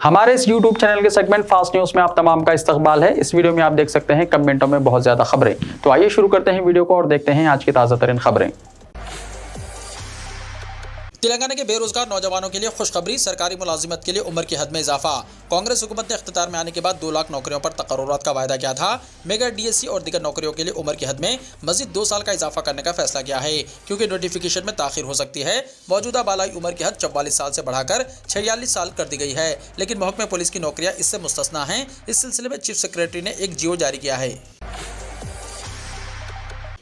हमारे इस YouTube channel के सेगमेंट फास्ट न्यूज में आप तमाम का इस्तकबाल है। इस वीडियो में आप देख सकते हैं कमेंटों में बहुत ज्यादा खबरें। तो आइए शुरू करते हैं वीडियो को और देखते हैं आज की ताजा तरीन खबरें। तेलंगाना के बेरोजगार नौजवानों के लिए खुशखबरी, सरकारी मुलाजिमत के लिए उम्र की हद में इजाफा। कांग्रेस हुकूमत ने इख्तियार में आने के बाद 2 लाख नौकरियों पर तकर्रुरात का वायदा किया था। मेगा डीएससी और दीगर नौकरियों के लिए उम्र की हद में मजीद 2 साल का इजाफा करने का फैसला किया है, क्योंकि नोटिफिकेशन में ताखिर हो सकती है। मौजूदा बालाई उम्र की हद 44 साल से बढ़ाकर 46 साल कर दी गई है, लेकिन महकमे पुलिस की नौकरियां इससे मुस्तस्ना हैं। इस सिलसिले में चीफ सेक्रेटरी ने एक जियो जारी किया है।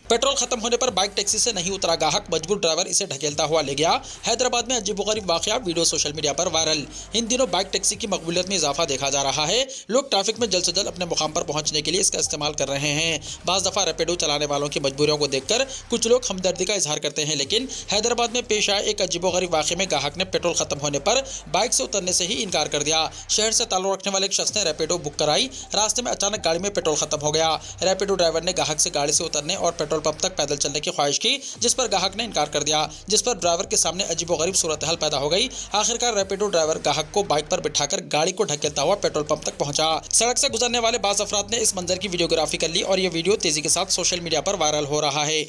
पेट्रोल खत्म होने पर बाइक टैक्सी से नहीं उतरा ग्राहक, मजबूर ड्राइवर इसे ढकेलता हुआ ले गया। हैदराबाद में अजीबोगरीब वाकया, वीडियो सोशल मीडिया पर वायरल। इन दिनों बाइक टैक्सी की मकबूलियत में इजाफा देखा जा रहा है। लोग ट्रैफिक में जल्द से जल्द अपने मुकाम पर पहुंचने के लिए इसका इस्तेमाल कर रहे हैं। बाज़ दफा रैपिडो चलाने वालों की मजबूरियों को देखकर कुछ लोग हमदर्दी का इजहार करते हैं, लेकिन हैदराबाद में पेश आए एक अजीबोगरीब वाकये में ग्राहक ने पेट्रोल खत्म होने पर बाइक से उतरने से ही इनकार कर दिया। शहर से ताल्लुक रखने वाले एक शख्स ने रैपिडो बुक कराई। रास्ते में अचानक गाड़ी में पेट्रोल खत्म हो गया। रैपिडो ड्राइवर ने ग्राहक से गाड़ी से उतरने और पेट्रोल पंप तक पैदल चलने की ख्वाहिश की, जिस पर ग्राहक ने इनकार कर दिया, जिस पर ड्राइवर के सामने अजीबोगरीब सूरत हाल पैदा हो गई। आखिरकार रैपिडो ड्राइवर ग्राहक को बाइक पर बिठाकर गाड़ी को ढकेलता हुआ पेट्रोल पंप तक पहुंचा। सड़क से गुजरने वाले बाज़ अफराद ने इस मंजर की वीडियोग्राफी कर ली और यह वीडियो तेजी के साथ सोशल मीडिया पर वायरल हो रहा है।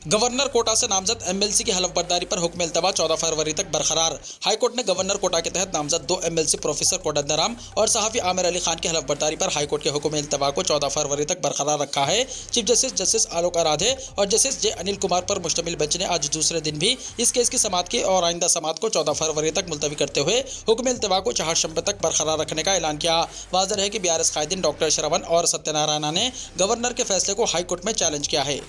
गवर्नर कोटा से नामजद एमएलसी की हलफबर्दारी पर हुक्म इल्तवा 14 फरवरी तक बरकरार। हाईकोर्ट ने गवर्नर कोटा के तहत नामजद 2 एमएलसी प्रोफेसर कोडंदराम और सहाफी आमिर अली खान की हलफबर्दारी पर हाईकोर्ट के हुक्म इल्तवा को 14 फरवरी तक बरकरार रखा है। चीफ जस्टिस जस्टिस आलोक आराधे और जस्टिस जे अनिल कुमार पर मुश्तमिल बेंच ने आज दूसरे दिन भी इस केस की समाअत की और आइंदा समाअत को 14 फरवरी तक मुलतवी करते हुए हुक्म इल्तवा को चहारशंबे तक बरकरार रखने का ऐलान किया। वाज़ेह है कि बीआरएस कायदीन डॉक्टर श्रवण और सत्यनारायण ने गवर्नर के फैसले को हाईकोर्ट में चैलेंज किया है।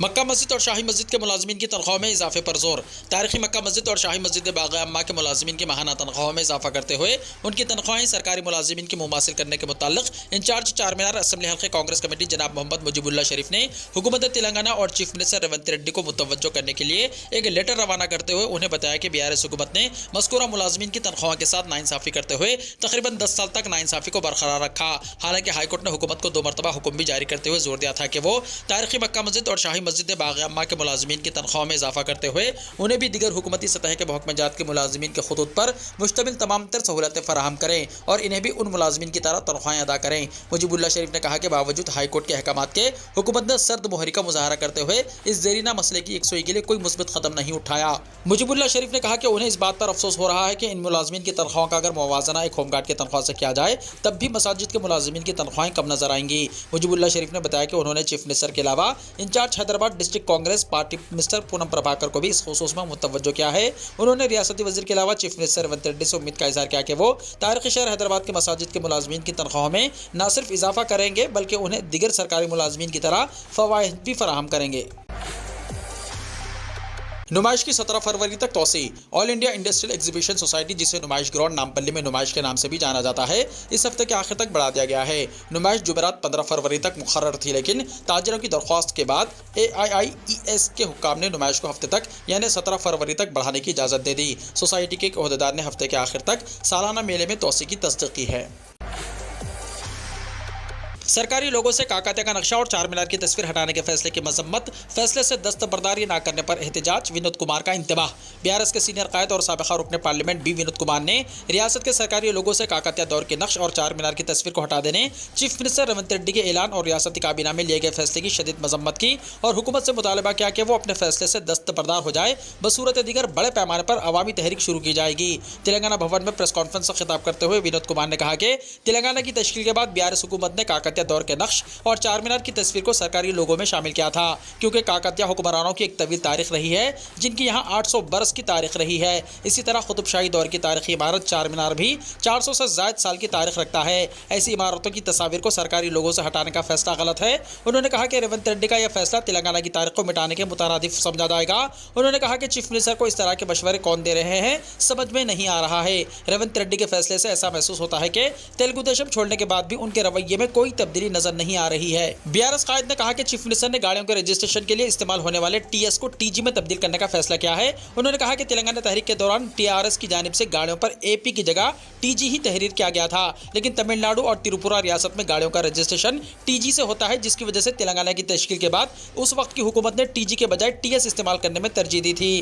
मक्का मस्जिद और शाही मस्जिद के मुलाजमीन की तनख्वाहों में इजाफे पर जोर। तारीखी मक्का मस्जिद और शाही मस्जिद बाग़ अम्मा के मुलाजमीन की माहाना तनख्वाहों में इजाफा करते हुए उनकी तनख्वाहें सरकारी मुलाजमीन की मुमासिल करने के मुताल्लिक इंचार्ज चारमीनार असेंबली हल्के कांग्रेस कमेटी जनाब मोहम्मद मुजीबुल्लाह शरीफ ने हुकूमत तेलंगाना और चीफ मिनिस्टर रेवंत रेड्डी को मुतवज्जो करने के लिए एक लेटर रवाना करते हुए उन्हें बताया कि बीआरएस हुकूमत ने मज़कूरा मुलाजमीन की तनख्वाहों के साथ नाइंसाफ़ी करते हुए तकरीबन 10 साल तक नाइंसाफ़ी को बरकरार रखा। हालांकि हाईकोर्ट ने हुकूमत को 2 मरतबा हुक्म भी जारी करते हुए जोर दिया था कि वो तारीखी मक्का मस्जिद और शाही मस्जिद बाग़ अम्मा के मुलाजमीन की तनख्वाह में इजाफा करते हुए उन्हें भी दिगर हुकूमती सतह के महकमेजात के मुलाजमीन के खुतूत पर मुश्तमिल तमाम तर सहूलतें फराहम करें और इन्हें भी उन मुलाजमीन की तरह तनख्वाहें अदा करें। मुजीबुल्लाह शरीफ ने कहा कि बावजूद हाईकोर्ट के अहकामात के हुकूमत ने सर्द मोहरी का मुजाहरा करते हुए इस ज़ेरीना मसले की यकसुई के लिए कोई मुस्बित कदम नहीं उठाया। मुजीबुल्लाह शरीफ ने कहा कि उन्हें इस बात पर अफसोस हो रहा है कि इन मुलाजमीन की तनख्वाहों का अगर मुवाजना एक होमगार्ड की तनख्वाह से किया जाए तब भी मसाजिद के मुलाजमीन की तनख्वाहें कम नजर आएंगी। मुजीबुल्लाह शरीफ ने बताया कि उन्होंने चीफ मिनिस्टर के अलावा incharge Hyderabad district Congress party minister Poonam Prabhakar को भी इस खुसूस में मुतवज्जो किया है। उन्होंने रियासती वजीर के अलावा चीफ मिनिस्टर रेवंत रेड्डी से उम्मीद का इजहार किया कि वो तारीखी शहर हैदराबाद के मसाजिद के मुलाजमीन की तनख्वाहों में न सिर्फ इजाफा करेंगे बल्कि उन्हें दिगर सरकारी मुलाजमीन की तरह फवाइद भी फराहम करेंगे। नुमाइश की 17 फरवरी तक तोसी। All India industrial exhibition society, जिसे नुमाइश ग्राउंड नामपल्ली में नुमाइश के नाम से भी जाना जाता है, इस हफ्ते के आखिर तक बढ़ा दिया गया है। नुमाइश जुमेरात 15 फरवरी तक मुकर्रर थी, लेकिन ताजिरों की दरख्वास्त के बाद AIIES के हुक्काम ने नुमाइश को हफ्ते तक यानी 17 फरवरी तक बढ़ाने की इजाज़त दे दी। सोसाइटी के एक ओहदेदार ने हफ्ते के आखिर तक सालाना मेले में तोसी की तस्दीक की है। सरकारी लोगों से काकातिया का नक्शा और चार मीनार की तस्वीर हटाने के फैसले की मजम्मत, फैसले से दस्तबरदारी न करने पर एहतजाज, विनोद कुमार का इंतबाह। बीआरएस के सीनियर कायद और साबिका रुकने पार्लियामेंट बी विनोद कुमार ने रियासत के सरकारी लोगों से काकातिया दौर के नक्श और चार मीनार की तस्वीर को हटा देने चीफ मिनिस्टर रेवंत रेड्डी के ऐलान और रियासती काबीना में लिए गए फैसले की शदीद मजम्मत की और हुकूमत से मुतालबा किया कि वो अपने फैसले से दस्तबरदार हो जाए, बसूरत दीगर बड़े पैमाने पर अवामी तहरीक शुरू की जाएगी। तेलंगाना भवन में प्रेस कॉन्फ्रेंस से खिताब करते हुए विनोद कुमार ने कहा कि तेलंगाना की तश्कील के बाद बीआरएस हुकूमत ने काकातिया दौर के नक्श और चार मीनार की तस्वीर को सरकारी लोगों में शामिल किया था, क्योंकि काकतिया हुक्मरानों की एक तवील तारीख रही है जिनकी यहाँ 800 बरस की तारीख रही है। इसी तरह कुतुबशाही दौर की तारीखी इमारत चार मीनार भी 400 से ज़ायद साल की तारीख रखता है। ऐसी इमारतों की तस्वीर को सरकारी लोगों से हटाने का फैसला गलत है। उन्होंने कहा कि रेवंत रेड्डी का यह फैसला तेलंगाना की तारीख को मिटाने के मुतारादिफ समझा जाएगा। उन्होंने कहा कि चीफ मिनिस्टर को इस तरह के मशवरे कौन दे रहे हैं समझ में नहीं आ रहा है। रेवंत रेड्डी के फैसले से ऐसा महसूस होता है कि तेलुगु देशम छोड़ने के बाद भी उनके रवैये में कोई तब्दीली नजर नहीं आ रही है। बीआरएस कायद ने कहा कि चीफ मिनिस्टर ने गाड़ियों के रजिस्ट्रेशन के लिए इस्तेमाल होने वाले टीएस को टीजी में तब्दील करने का फैसला किया है। उन्होंने कहा कि तेलंगाना तहरीक के दौरान टीआरएस की जानिब से गाड़ियों पर एपी की जगह टीजी ही तहरीर किया गया था, लेकिन तमिलनाडु और त्रिपुरा रियासत में गाड़ियों का रजिस्ट्रेशन टीजी से होता है, जिसकी वजह से तेलंगाना की तश्कील के बाद उस वक्त की हुकूमत ने टीजी के बजाय टीएस इस्तेमाल करने में तरजीह दी थी।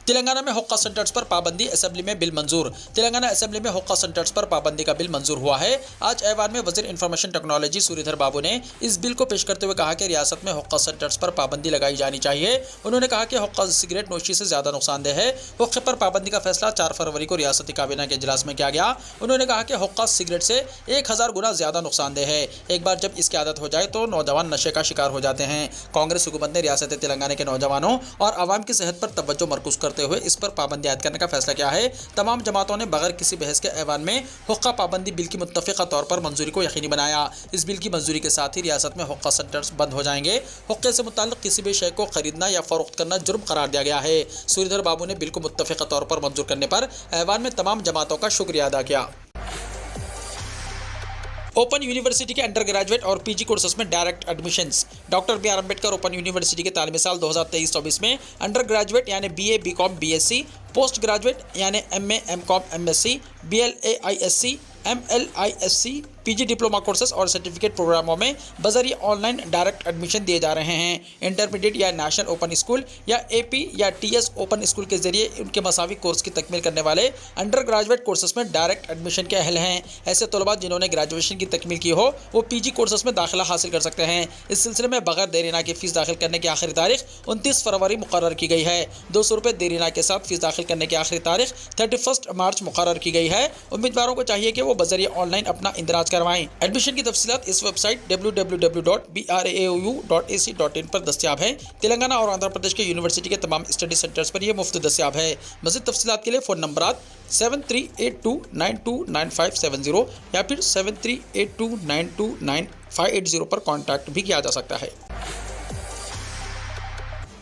तेलंगाना में हुक्का सेंटर्स पर पाबंदी, असेंबली में बिल मंजूर। तेलंगाना असेंबली में हुक्का सेंटर्स पर पाबंदी का बिल मंजूर हुआ है। आज ऐवान में वजीर इंफॉर्मेशन टेक्नोलॉजी सूरीधर बाबू ने इस बिल को पेश करते हुए कहा कि रियासत में हुक्का सेंटर्स पर पाबंदी लगाई जानी चाहिए। उन्होंने कहा कि हुक्का सिगरेट नोशी से ज्यादा नुकसानदेह है। हुक्के पर पाबंदी का फैसला 4 फरवरी को रियासती काबीना के इजलास में किया गया। उन्होंने कहा कि हुक्का सिगरेट से 1000 गुना ज्यादा नुकसानदेह है। एक बार जब इसकी आदत हो जाए तो नौजवान नशे का शिकार हो जाते हैं। कांग्रेस हुकूमत ने रियासत तेलंगाना के नौजवानों और आवाम की सेहत पर तवज्जो मरकूज करते हुए इस पर पाबंदी आयद करने का फैसला किया है। तमाम जमातों ने बगैर किसी बहस के ऐवान में हुक्का पाबंदी बिल की मुत्तफ़िक़ा तौर पर मंजूरी को यकीनी बनाया। इस बिल की मंजूरी के साथ ही रियासत में हुक्का सेंटर्स बंद हो जाएंगे। हुक्के से मुताल्लिक़ किसी भी शय को खरीदना या फरोख्त करना जुर्म करार दिया गया है। सूरीधर बाबू ने बिल को मुत्तफ़िक़ा तौर पर मंजूर करने पर ऐवान में तमाम जमातों का शुक्रिया अदा किया। ओपन यूनिवर्सिटी के अंडर ग्रेजुएट और पीजी कोर्सेज में direct admissions. Doctor B R Ambedkar open university के तालीमी साल 2023-24 में अंडर ग्रेजुएट यानी BA, BCom, BSc, postgraduate यानी MA, MCom, MSc, BLISc, MLISc, PG diploma courses और सर्टिफिकेट प्रोग्रामों में बजरिए ऑनलाइन डायरेक्ट एडमिशन दिए जा रहे हैं। इंटरमीडिएट या नेशनल ओपन स्कूल या एपी या टीएस ओपन स्कूल के जरिए उनके मसावी कोर्स की तकमील करने वाले अंडर ग्रेजुएट कोर्सेज में डायरेक्ट एडमिशन के अहल हैं। ऐसे तलबा जिन्होंने ग्रेजुएशन की तकमील की हो वो पीजी कोर्सेज में दाखिला हासिल कर सकते हैं। इस सिलसिले में बगैर देरीना की फीस दाखिल करने की आखिरी तारीख 29 फरवरी मुकर्रर की गई है। 200 रुपये देरीना के साथ फीस दाखिल करने की आखिरी तारीख 31 मार्च मुकर्रर की गई है। उम्मीदवारों को चाहिए कि वो बजरिए ऑनलाइन अपना इंदराज करवाएं। एडमिशन की तफसीलात इस वेबसाइट www.brau.ac.in पर दस्तियाब है। तेलंगाना और आंध्र प्रदेश के यूनिवर्सिटी के तमाम स्टडी सेंटर्स पर यह मुफ्त दस्तियाब है। मज़ीद तफसीलात के लिए फ़ोन नंबरात 7382929570 या फिर 7382929580 पर कॉन्टैक्ट भी किया जा सकता है।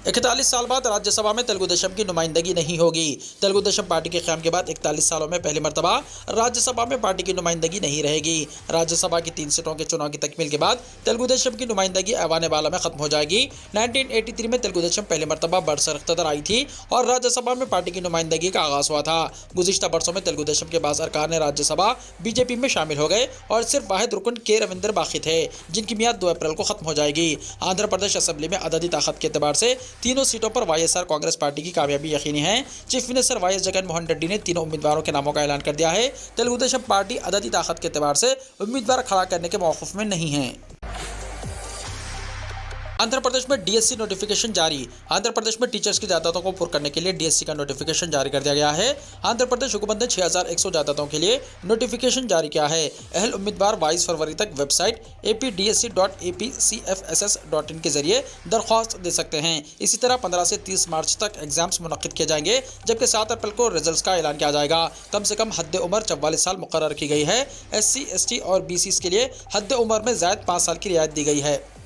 41 साल बाद राज्यसभा में तेलुगु देशम की नुमाइंदगी नहीं होगी। तेलुगु देशम पार्टी के क़याम के बाद 41 सालों में पहली मरतबा राज्यसभा में पार्टी की नुमाइंदगी नहीं रहेगी। राज्यसभा की 3 सीटों के चुनाव की तकमील के बाद तेलुगु देशम की नुमाइंदगी ऐवान बाला में ख़त्म हो जाएगी। 1983 में तेलुगु देशम पहली मरतबा बरसर इख्तियार आई थी और राज्यसभा में पार्टी की नुमाइंदगी का आगाज़ हुआ था। गुज़िश्ता बरसों में तेलुगु देशम के बाज़ अरकान ने राज्यसभा बीजेपी में शामिल हो गए और सिर्फ वाहिद रुकन के रविंदर बाकी थे जिनकी मियाद 2 अप्रैल को ख़त्म हो जाएगी। आंध्र प्रदेश असेंबली में अददी ताकत के एतबार से तीनों सीटों पर वाईएसआर कांग्रेस पार्टी की कामयाबी यकीनी है। चीफ मिनिस्टर वाईएस जगन मोहन रेड्डी ने तीनों उम्मीदवारों के नामों का ऐलान कर दिया है। तेलुगु देशम पार्टी अददी ताकत के एतबार से उम्मीदवार खड़ा करने के मौक़िफ़ में नहीं है। आंध्र प्रदेश में डीएससी नोटिफिकेशन जारी। आंध्र प्रदेश में टीचर्स की जायदादों को पूरा करने के लिए डीएससी का नोटिफिकेशन जारी कर दिया गया है। आंध्र प्रदेश हुकूमत ने 6100 जायदादों के लिए नोटिफिकेशन जारी किया है। अहल उम्मीदवार 22 फरवरी तक वेबसाइट apdsc.apcfss.in के जरिए दरख्वास्त दे सकते हैं। इसी तरह 15 से 30 मार्च तक एग्जाम्स मुनक्किद किए जाएंगे जबकि 7 अप्रैल को रिजल्ट का ऐलान किया जाएगा। कम से कम हद उम्र 44 साल मुकर्रर की गई है। SC, ST और BCs के लिए हद उम्र में ज़ायद 5 साल की रियायत दी गई है।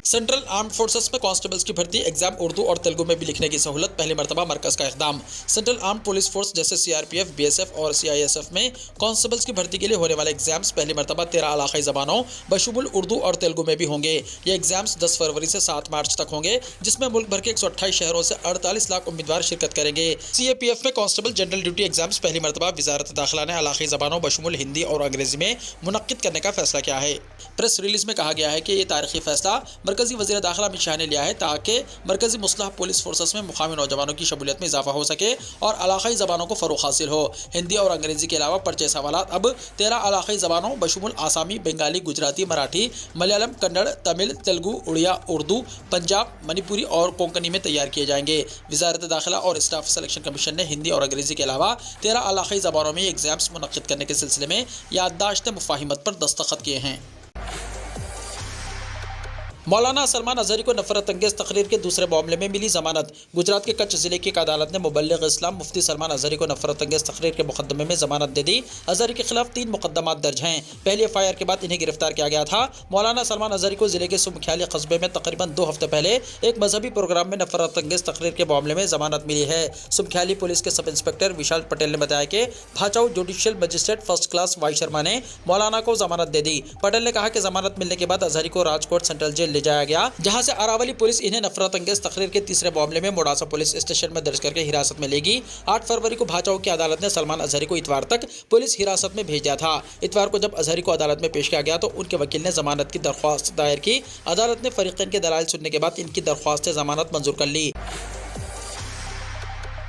सेंट्रल आर्म्ड फोर्सेस में कांस्टेबल्स की भर्ती एग्जाम उर्दू और तेलुगु में भी लिखने की सहूलत पहली मरतबा मरकज़ का इक़दाम। सेंट्रल आर्म्ड पुलिस फोर्स जैसे CRPF, BSF और CISF में कांस्टेबल्स की भर्ती के लिए होने वाले एग्जाम्स पहली मरतबा 13 इलाक़ाई ज़बानों बशुमुल उर्दू और तेलुगु में भी होंगे। ये एग्जाम्स 10 फरवरी से 7 मार्च तक होंगे जिसमें मुल्क भर के 128 शहरों से 48 लाख उम्मीदवार शिरकत करेंगे। CAPF में कांस्टेबल जनरल ड्यूटी एग्जाम्स पहली मरतबा वज़ारत दाखिला ने इलाक़ाई ज़बानों बशुमुल हिंदी और अंग्रेज़ी में मुनक्किद करने का फैसला किया है। प्रेस रिलीज़ में कहा गया है कि ये तारीख़ी फैसला मरकज़ी वज़ीर दाखिला अमित शाह ने लिया है ताकि मरकज़ी मुस्लह पुलिस फोर्सेस में मुकामी नौजवानों की शमूलियत में इजाफा हो सके और इलाक़ाई ज़बानों को फ़रोग़ हासिल हो। हिंदी और अंग्रेज़ी के अलावा पर्चे सवालात अब 13 इलाक़ाई ज़बानों बशुमुल आसामी, बंगाली, गुजराती, मराठी, मलयालम, कन्नड़, तमिल, तेलुगु, उड़िया, उर्दू, पंजाब, मणिपुरी और कोंकणी में तैयार किए जाएंगे। वज़ारत दाखिला और स्टाफ सिलेक्शन कमीशन ने हिंदी और अंग्रेज़ी के अलावा 13 इलाक़ाई ज़बानों में एग्ज़ाम्स मुनक्किद करने के सिलसिले में याददाश्त मुफ़ाहिमत पर दस्तखत किए हैं। मौलाना सलमान अज़हरी को नफरत अंगेज़ तकरीर के दूसरे मामले में मिली जमानत। गुजरात के कच्छ ज़िले की एक अदालत ने मुबल्लिग़ इस्लाम मुफ्ती सलमान अज़हरी को नफरत अंगेज़ तकरीर के मुकदमे में जमानत दे दी। अज़हरी के खिलाफ 3 मुकदमात दर्ज हैं। पहले FIR के बाद इन्हें गिरफ्तार किया गया था। मौलाना सलमान अज़हरी को ज़िले के सुमख्याली कस्बे में तकरीबन 2 हफ्ते पहले एक मजहबी प्रोग्राम में नफरत अंगेज़ तकरीर के मामले में जमानत मिली है। सुमख्याली पुलिस के सब इंस्पेक्टर विशाल पटेल ने बताया कि Bhachau judicial magistrate first class Y Sharma ने मौलाना को जमानत दे दी। पटेल ने कहा कि जमानत मिलने के बाद अज़हरी को राजकोट सेंट्रल जेल ले जाया गया जहां से अरावली पुलिस इन्हें नफरत अंगेज़ तकरीर के तीसरे मामले में मोडासा पुलिस स्टेशन में दर्ज करके हिरासत में लेगी। 8 फरवरी को भाचाऊ की अदालत ने सलमान अज़हरी को इतवार तक पुलिस हिरासत में भेज दिया था। इतवार को जब अज़हरी को अदालत में पेश किया गया तो उनके वकील ने जमानत की दरख्वास्त दायर की। अदालत ने फरीक़ैन के दलाइल सुनने के बाद इनकी दरख्वास्त जमानत मंजूर कर ली।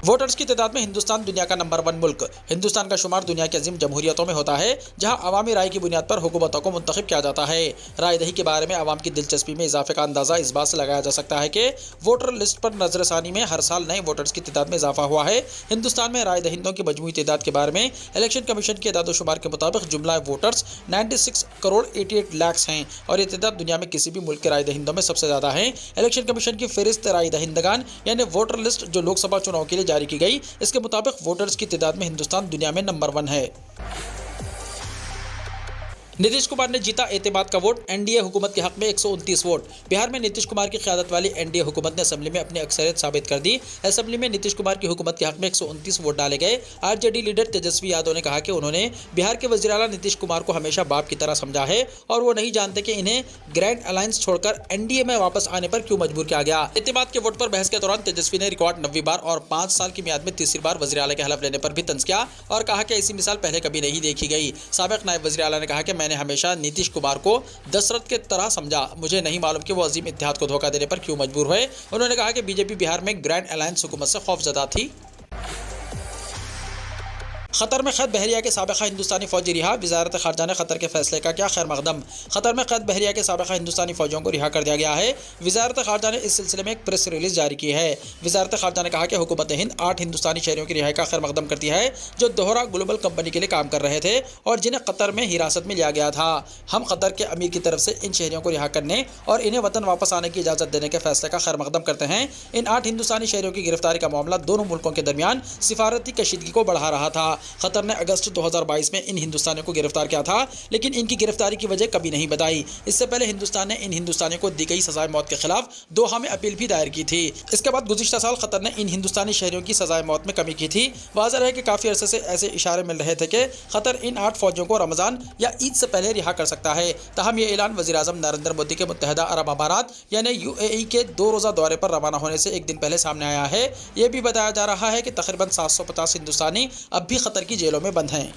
वोटर्स की तादाद में हिंदुस्तान दुनिया का नंबर 1 मुल्क। हिंदुस्तान का शुमार दुनिया की अजीम जमहूरियतों में होता है, जहां अवामी राय की बुनियाद पर हुकूमतों को मुंतखब किया जाता है। राय दही के बारे में आवाम की दिलचस्पी में इजाफे का अंदाजा इस बात से लगाया जा सकता है कि वोटर लिस्ट पर नजरसानी में हर साल नए वोटर्स की तादाद में इजाफा हुआ है। हिंदुस्तान में राय दहिंदों की मजमूई तादाद के बारे में इलेक्शन कमीशन के इदाद-ओ-शुमार के मुताबिक जुमला वोटर्स 96 करोड़ 88 लाख हैं और ये तादाद दुनिया में किसी भी मुल्क के राय दहिंदों में सबसे ज्यादा है। इलेक्शन कमीशन की फहरिस्त राय दहिंदगान यानी वोटर लिस्ट जो लोकसभा चुनाव के लिए जारी की गई, इसके मुताबिक वोटर्स की तादाद में हिंदुस्तान दुनिया में नंबर 1 है। नीतीश कुमार ने जीता एतमाद का वोट, एनडीए हुकूमत के हक में 129 वोट। बिहार में नीतीश कुमार की क़यादत वाली एनडीए हुकूमत ने असेंबली में अपनी अक्सरियत साबित कर दी। असेंबली में नीतीश कुमार की हुकूमत के हक में 129 वोट डाले गए। आरजेडी लीडर तेजस्वी यादव ने कहा कि उन्होंने बिहार के वज़ीर आला नीतीश कुमार को हमेशा बाप की तरह समझा है और वो नहीं जानते कि इन्हें ग्रैंड अलायंस छोड़कर एनडीए में वापस आने पर क्यों मजबूर किया गया। एतमाद के वोट पर बहस के दौरान तेजस्वी ने रिकॉर्ड 9वीं बार और 5 साल की मियाद में तीसरी बार वज़ीर आला के हलफ लेने पर भी तंज किया और कहा कि ऐसी मिसाल पहले कभी नहीं देखी गई। साबिक नायब वज़ीर आला ने कहा कि मैंने हमेशा नीतीश कुमार को दशरथ के तरह समझा, मुझे नहीं मालूम कि वो अजीम इत्तेहाद को धोखा देने पर क्यों मजबूर हुए। उन्होंने कहा कि बीजेपी बिहार में ग्रैंड अलायंस हुकूमत से खौफजदा थी। खतर में कैद बहरिया के साबिका हिंदुस्तानी फौजी रिहा, वजारत खारजा ने खतर के फैसले का किया खैर मकदम। खतर में कैद बहरिया के साबिका हिंदुस्तानी फौजियों को रिहा कर दिया गया है। वजारत खारजा ने इस सिलसिले में एक प्रेस रिलीज जारी की है। वजारत खारजा ने कहा कि हुकूमत हिंद 8 हिंदुस्तानी शहरियों की रिहाई का खैर मकदम करती है जो दोहरा ग्लोबल कंपनी के लिए काम कर रहे थे और जिन्हें कतर में हिरासत में लिया गया था। हम कतर के अमीर की तरफ से इन शहरियों को रिहा करने और इन्हें वतन वापस आने की इजाज़त देने के फैसले का खैर मकदम करते हैं। इन 8 हिंदुस्तानी शहरियों की गिरफ्तारी का मामला दोनों मुल्कों के दरमियान सिफारती कशीदगी को बढ़ा रहा था। कतर ने अगस्त 2022 में इन हिंदुस्तानियों को गिरफ्तार किया था, लेकिन इनकी गिरफ्तारी की वजह कभी नहीं बताई। इससे पहले हिंदुस्तान ने इन हिंदुस्तानियों को दी गई सजाए मौत के खिलाफ दोहा में अपील भी दायर की थी। इसके बाद गुज़िश्ता साल कतर ने इन हिंदुस्तानी शहरियों की सजाए मौत में कमी की थी। वाज़ेह है कि काफ़ी अरसे से ऐसे इशारे मिल रहे थे कि कतर इन 8 फौजियों को रमज़ान या ईद से पहले रिहा कर सकता है। ताहम ये ऐलान वज़ीर-ए-आज़म नरेंद्र मोदी के मुत्तहिदा अरब अमारात यानी यूएई के 2 रोज़ा दौरे पर रवाना होने से एक दिन पहले सामने आया है। यह भी बताया जा रहा है कि तकरीबन 750 हिंदुस्तानी अब भी कतर की जेलों में बंद हैं।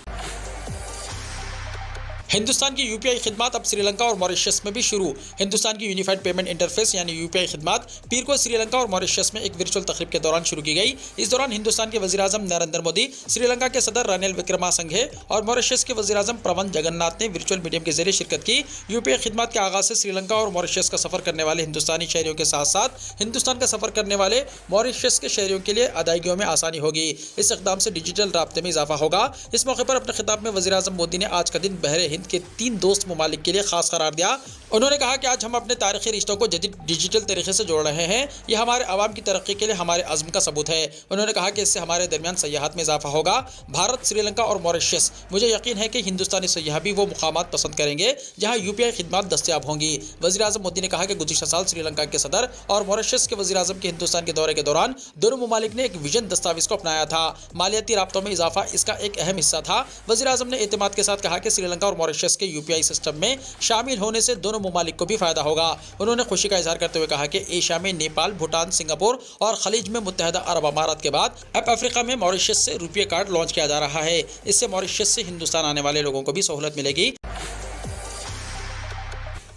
हिंदुस्तान की यूपीआई खिदमात अब श्रीलंका और मॉरिशस में भी शुरू। हिंदुस्तान की यूनिफाइड पेमेंट इंटरफेस यानी यूपीआई खिदमात पीर को श्रीलंका और मॉरिशस में एक वर्चुअल तकरीब के दौरान शुरू की गई। इस दौरान हिंदुस्तान के वज़ीर-ए-आज़म नरेंद्र मोदी, श्रीलंका के सदर रनिल विक्रमासिंघे और मॉरिशस के वज़ीर-ए-आज़म प्रवन जगन्नाथ ने वर्चुअल मीडियम के जरिए शिरकत की। यूपीआई खिदमात के आगाज़ से श्रीलंका और मॉरिशस का सफ़र करने वाले हिंदुस्तानी शहरियों के साथ साथ हिंदुस्तान का सफ़र करने वाले मॉरिशस के शहरियों के लिए अदायगियों में आसानी होगी। इस इक़दाम से डिजिटल राब्ते में इजाफा होगा। इस मौके पर अपने खिताब में वज़ीर-ए-आज़म मोदी ने आज का दिन बहरे हिंद के 3 दोस्त ममालिक के लिए खास करार दिया। उन्होंने कहा कि आज हम अपने तारीखी रिश्तों को जदीद डिजिटल तरीके से जोड़ रहे हैं। यह हमारे आवाम की तरक्की के लिए हमारे अज़्म का सबूत है। उन्होंने कहा कि इससे हमारे दरमियान सयाहत में इजाफा होगा। भारत, श्रीलंका और मॉरिशस, मुझे यकीन है कि हिंदुस्तानी सयाह भी वो मुकामात पसंद करेंगे जहाँ यूपीआई खिदमात दस्तयाब होंगी। वज़ीर-ए-आज़म मोदी ने कहा कि गुज़िश्ता साल श्रीलंका के सदर और मॉरिशस के वज़ीर-ए-आज़म के हिंदुस्तान के दौरे के दौरान दोनों ममालिक ने एक विजन दस्तावेज़ को अपनाया था। मालियाती राब्तों में इजाफा इसका एक अहम हिस्सा था। वज़ीर-ए-आज़म ने एतमाद के साथ कहा कि श्रीलंका और मॉरिशस के यूपीआई सिस्टम में शामिल होने से दोनों ममालिक को भी फायदा होगा। उन्होंने खुशी का इजहार करते हुए कहा कि एशिया में नेपाल, भूटान, सिंगापुर और खलीज में मुत्तहिदा अरब अमारात के बाद अब अफ्रीका में मॉरिशस से रुपये कार्ड लॉन्च किया जा रहा है। इससे मॉरिशस से हिंदुस्तान आने वाले लोगों को भी सहूलत मिलेगी।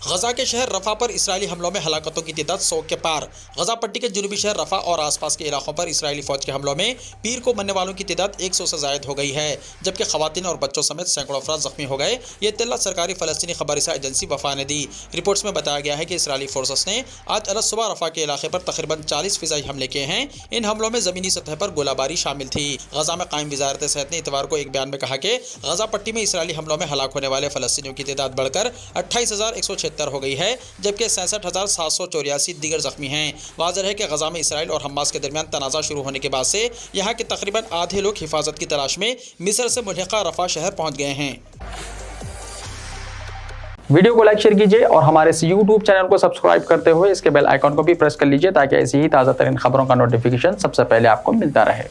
गजा के शहर रफा पर इसराइली हमलों में हलाकतों की तादाद 100 के पार। गजा पट्टी के जुनूबी शहर रफा और आसपास के इलाकों पर इसराइली फौज के हमलों में पीर को मरने वालों की तादाद 100 से ज़ायद हो गई है, जबकि खवातीन और बच्चों समेत सैकड़ों अफराद जख्मी हो गए। ये इत्तला सरकारी फ़लस्तीनी खबरसा एजेंसी वफा ने दी। रिपोर्ट्स में बताया गया है कि इसराइली फोर्सेस ने आज अलग सुबह रफा के इलाके पर तकरीबन 40 फ़िज़ाई हमले किए हैं। इन हमलों में ज़मीनी सतह पर गोलाबारी शामिल थी। गजा में कायम वज़ारत सेहत ने इतवार को एक बयान में कहा कि गजा पट्टी में इसराइली हमलों में हलाक होने वाले फ़लस्तीनियों की तादाद बढ़कर 28,176 हो गई है, जबकि 67,784 दीगर जख्मी हैं। वाज़ेह है कि गजा में इसराइल और हमास के दरमियान तनाज़ा शुरू होने के बाद से यहाँ के तकरीबन आधे लोग हिफाजत की तलाश में मिस्र से मुल्हिका रफा शहर पहुँच गए हैं। वीडियो को लाइक शेयर कीजिए और हमारे इस YouTube चैनल को सब्सक्राइब करते हुए इसके बेल आइकॉन को भी प्रेस कर लीजिए ताकि ऐसी ही ताज़ा तरीन खबरों का नोटिफिकेशन सबसे पहले आपको मिलता रहे।